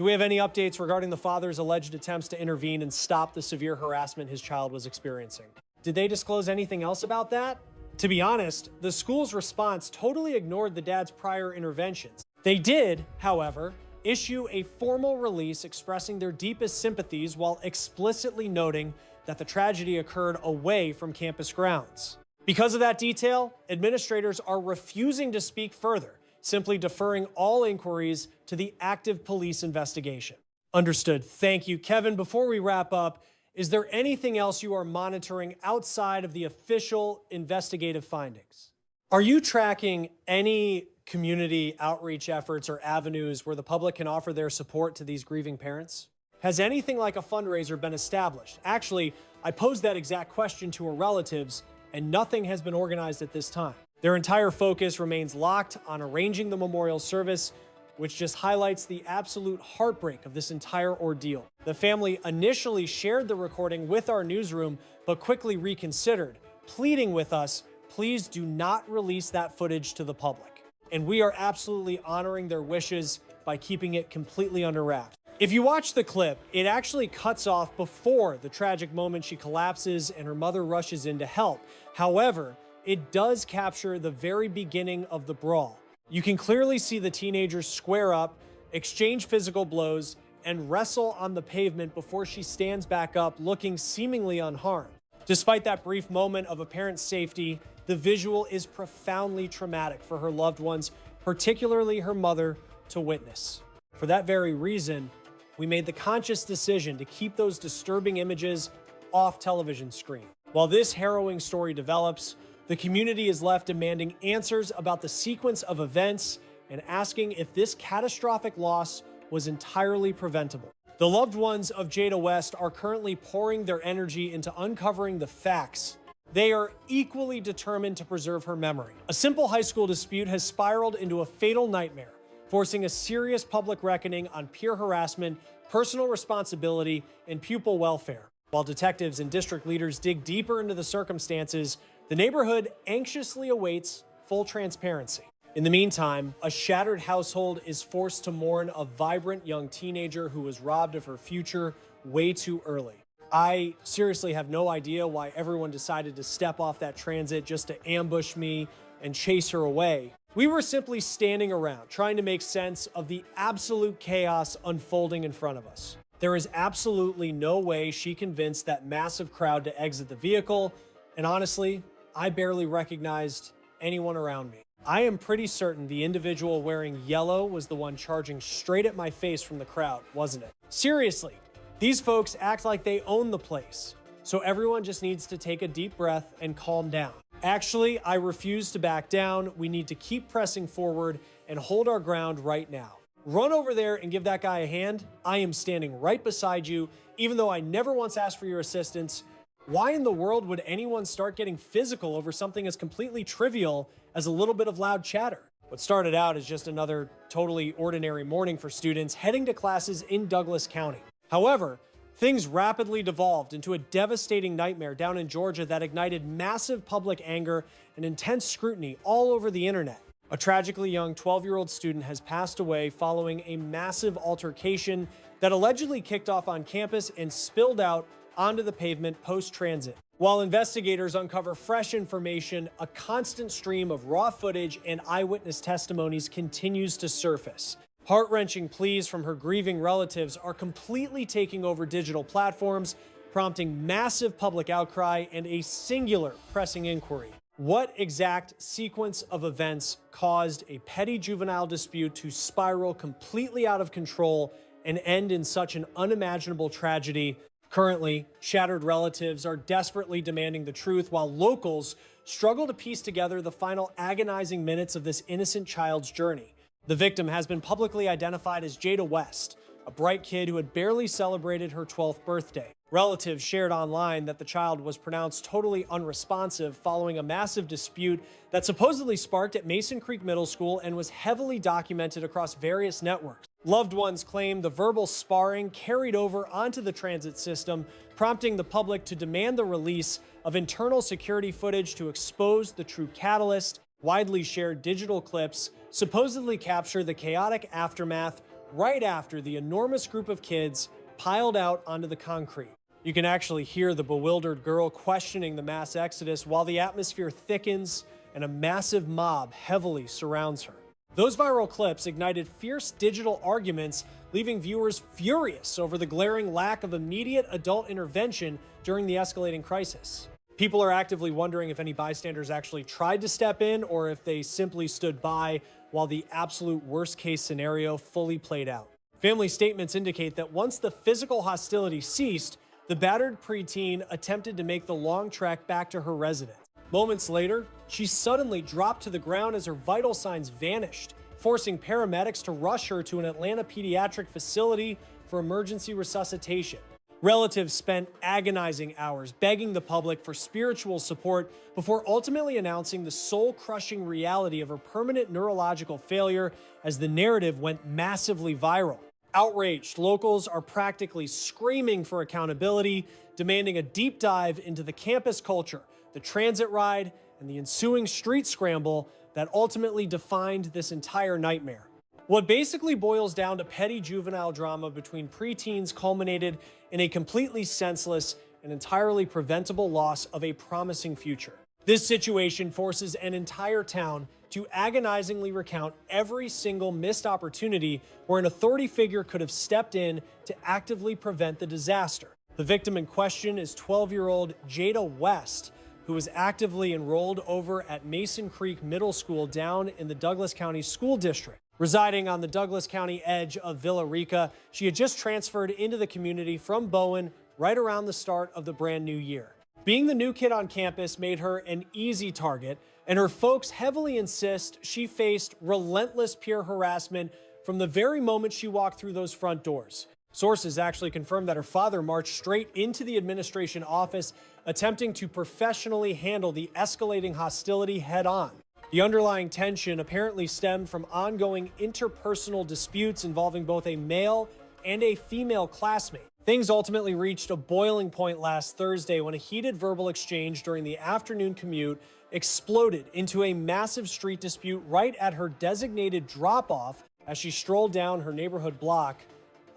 Do we have any updates regarding the father's alleged attempts to intervene and stop the severe harassment his child was experiencing? Did they disclose anything else about that? To be honest, the school's response totally ignored the dad's prior interventions. They did, however, issue a formal release expressing their deepest sympathies while explicitly noting that the tragedy occurred away from campus grounds. Because of that detail, administrators are refusing to speak further, simply deferring all inquiries to the active police investigation. Understood. Thank you. Kevin, before we wrap up, is there anything else you are monitoring outside of the official investigative findings? Are you tracking any community outreach efforts or avenues where the public can offer their support to these grieving parents? Has anything like a fundraiser been established? Actually, I posed that exact question to her relatives, and nothing has been organized at this time. Their entire focus remains locked on arranging the memorial service, which just highlights the absolute heartbreak of this entire ordeal. The family initially shared the recording with our newsroom, but quickly reconsidered, pleading with us, please do not release that footage to the public. And we are absolutely honoring their wishes by keeping it completely under wraps. If you watch the clip, it actually cuts off before the tragic moment she collapses and her mother rushes in to help. However, it does capture the very beginning of the brawl. You can clearly see the teenagers square up, exchange physical blows, and wrestle on the pavement before she stands back up, looking seemingly unharmed. Despite that brief moment of apparent safety, the visual is profoundly traumatic for her loved ones, particularly her mother, to witness. For that very reason, we made the conscious decision to keep those disturbing images off television screen. While this harrowing story develops, the community is left demanding answers about the sequence of events and asking if this catastrophic loss was entirely preventable. The loved ones of Jada West are currently pouring their energy into uncovering the facts. They are equally determined to preserve her memory. A simple high school dispute has spiraled into a fatal nightmare, forcing a serious public reckoning on peer harassment, personal responsibility, and pupil welfare. While detectives and district leaders dig deeper into the circumstances, the neighborhood anxiously awaits full transparency. In the meantime, a shattered household is forced to mourn a vibrant young teenager who was robbed of her future way too early. I seriously have no idea why everyone decided to step off that transit just to ambush me and chase her away. We were simply standing around trying to make sense of the absolute chaos unfolding in front of us. There is absolutely no way she convinced that massive crowd to exit the vehicle, and honestly, I barely recognized anyone around me. I am pretty certain the individual wearing yellow was the one charging straight at my face from the crowd, wasn't it? Seriously, these folks act like they own the place, so everyone just needs to take a deep breath and calm down. Actually, I refuse to back down. We need to keep pressing forward and hold our ground right now. Run over there and give that guy a hand. I am standing right beside you, even though I never once asked for your assistance. Why in the world would anyone start getting physical over something as completely trivial as a little bit of loud chatter? What started out as just another totally ordinary morning for students heading to classes in Douglas County. However, things rapidly devolved into a devastating nightmare down in Georgia that ignited massive public anger and intense scrutiny all over the internet. A tragically young 12-year-old student has passed away following a massive altercation that allegedly kicked off on campus and spilled out onto the pavement post-transit. While investigators uncover fresh information, a constant stream of raw footage and eyewitness testimonies continues to surface. Heart-wrenching pleas from her grieving relatives are completely taking over digital platforms, prompting massive public outcry and a singular pressing inquiry. What exact sequence of events caused a petty juvenile dispute to spiral completely out of control and end in such an unimaginable tragedy? Currently, shattered relatives are desperately demanding the truth, while locals struggle to piece together the final agonizing minutes of this innocent child's journey. The victim has been publicly identified as Jada West, a bright kid who had barely celebrated her 12th birthday. Relatives shared online that the child was pronounced totally unresponsive following a massive dispute that supposedly sparked at Mason Creek Middle School and was heavily documented across various networks. Loved ones claim the verbal sparring carried over onto the transit system, prompting the public to demand the release of internal security footage to expose the true catalyst. Widely shared digital clips supposedly capture the chaotic aftermath, right after the enormous group of kids piled out onto the concrete. You can actually hear the bewildered girl questioning the mass exodus while the atmosphere thickens and a massive mob heavily surrounds her. Those viral clips ignited fierce digital arguments, leaving viewers furious over the glaring lack of immediate adult intervention during the escalating crisis. People are actively wondering if any bystanders actually tried to step in or if they simply stood by while the absolute worst-case scenario fully played out. Family statements indicate that once the physical hostility ceased, the battered preteen attempted to make the long trek back to her residence. Moments later, she suddenly dropped to the ground as her vital signs vanished, forcing paramedics to rush her to an Atlanta pediatric facility for emergency resuscitation. Relatives spent agonizing hours begging the public for spiritual support before ultimately announcing the soul-crushing reality of her permanent neurological failure as the narrative went massively viral. Outraged, locals are practically screaming for accountability, demanding a deep dive into the campus culture, the transit ride, and the ensuing street scramble that ultimately defined this entire nightmare. What basically boils down to petty juvenile drama between preteens culminated in a completely senseless and entirely preventable loss of a promising future. This situation forces an entire town to agonizingly recount every single missed opportunity where an authority figure could have stepped in to actively prevent the disaster. The victim in question is 12-year-old Jada West, who was actively enrolled over at Mason Creek Middle School down in the Douglas County School District. Residing on the Douglas County edge of Villa Rica, she had just transferred into the community from Bowen right around the start of the brand new year. Being the new kid on campus made her an easy target, and her folks heavily insist she faced relentless peer harassment from the very moment she walked through those front doors. Sources actually confirmed that her father marched straight into the administration office, attempting to professionally handle the escalating hostility head-on. The underlying tension apparently stemmed from ongoing interpersonal disputes involving both a male and a female classmate. Things ultimately reached a boiling point last Thursday when a heated verbal exchange during the afternoon commute exploded into a massive street dispute right at her designated drop-off as she strolled down her neighborhood block.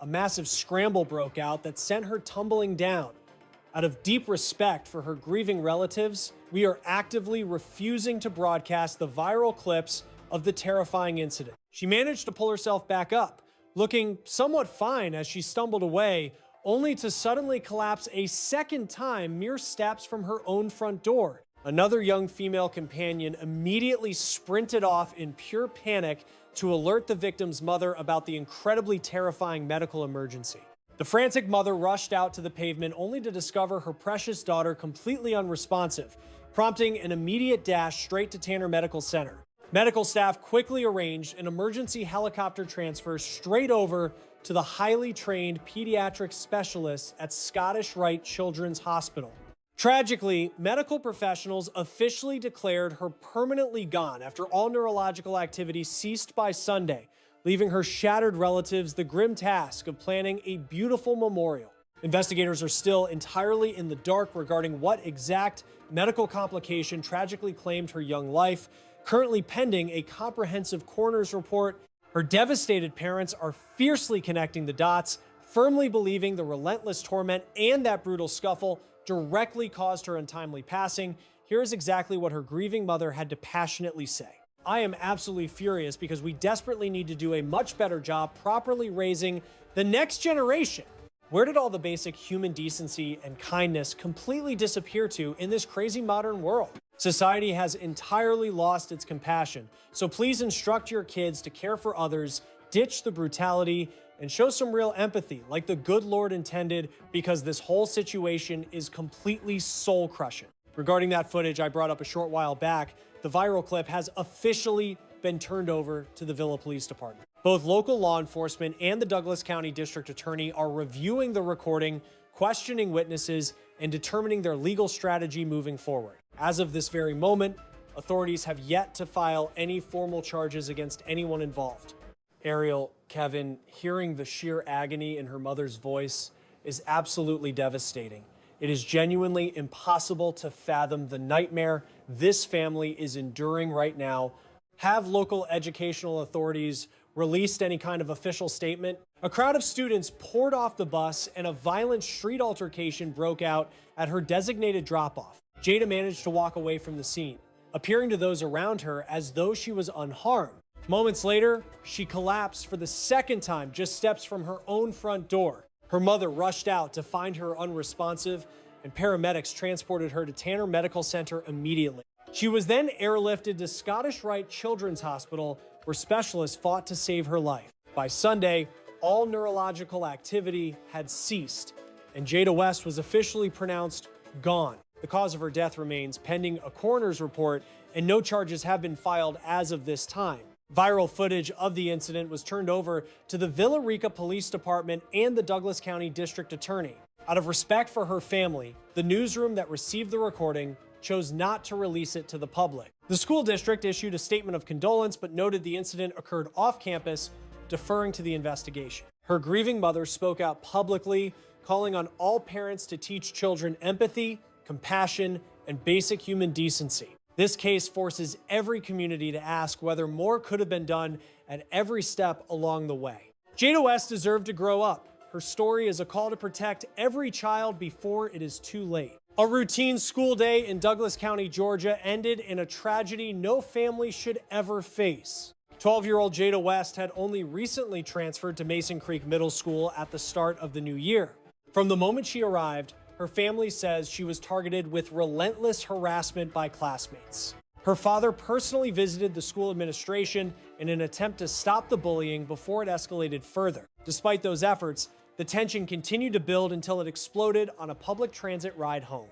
A massive scramble broke out that sent her tumbling down. Out of deep respect for her grieving relatives, we are actively refusing to broadcast the viral clips of the terrifying incident. She managed to pull herself back up, looking somewhat fine as she stumbled away, only to suddenly collapse a second time mere steps from her own front door. Another young female companion immediately sprinted off in pure panic to alert the victim's mother about the incredibly terrifying medical emergency. The frantic mother rushed out to the pavement only to discover her precious daughter completely unresponsive, prompting an immediate dash straight to Tanner Medical Center. Medical staff quickly arranged an emergency helicopter transfer straight over to the highly trained pediatric specialists at Scottish Rite Children's Hospital. Tragically, medical professionals officially declared her permanently gone after all neurological activity ceased by Sunday, leaving her shattered relatives the grim task of planning a beautiful memorial. Investigators are still entirely in the dark regarding what exact medical complication tragically claimed her young life, currently pending a comprehensive coroner's report. Her devastated parents are fiercely connecting the dots, firmly believing the relentless torment and that brutal scuffle directly caused her untimely passing. Here is exactly what her grieving mother had to passionately say. I am absolutely furious because we desperately need to do a much better job properly raising the next generation. Where did all the basic human decency and kindness completely disappear to in this crazy modern world? Society has entirely lost its compassion, so please instruct your kids to care for others, ditch the brutality, and show some real empathy like the good Lord intended, because this whole situation is completely soul-crushing. Regarding that footage I brought up a short while back, the viral clip has officially been turned over to the Villa Police Department. Both local law enforcement and the Douglas County District Attorney are reviewing the recording, questioning witnesses, and determining their legal strategy moving forward. As of this very moment, authorities have yet to file any formal charges against anyone involved. Ariel, Kevin, hearing the sheer agony in her mother's voice is absolutely devastating. It is genuinely impossible to fathom the nightmare this family is enduring right now. Have local educational authorities released any kind of official statement. A crowd of students poured off the bus and a violent street altercation broke out at her designated drop-off. Jada managed to walk away from the scene, appearing to those around her as though she was unharmed. Moments later, she collapsed for the second time just steps from her own front door. Her mother rushed out to find her unresponsive, and paramedics transported her to Tanner Medical Center immediately. She was then airlifted to Scottish Rite Children's Hospital, where specialists fought to save her life. By Sunday, all neurological activity had ceased, and Jada West was officially pronounced gone. The cause of her death remains pending a coroner's report, and no charges have been filed as of this time. Viral footage of the incident was turned over to the Villa Rica Police Department and the Douglas County District Attorney. Out of respect for her family, the newsroom that received the recording chose not to release it to the public. The school district issued a statement of condolence but noted the incident occurred off campus, deferring to the investigation. Her grieving mother spoke out publicly, calling on all parents to teach children empathy, compassion, and basic human decency. This case forces every community to ask whether more could have been done at every step along the way. Jada West deserved to grow up. Her story is a call to protect every child before it is too late. A routine school day in Douglas County, Georgia ended in a tragedy no family should ever face. 12-year-old Jada West had only recently transferred to Mason Creek Middle School at the start of the new year. From the moment she arrived, her family says she was targeted with relentless harassment by classmates. Her father personally visited the school administration in an attempt to stop the bullying before it escalated further. Despite those efforts, the tension continued to build until it exploded on a public transit ride home.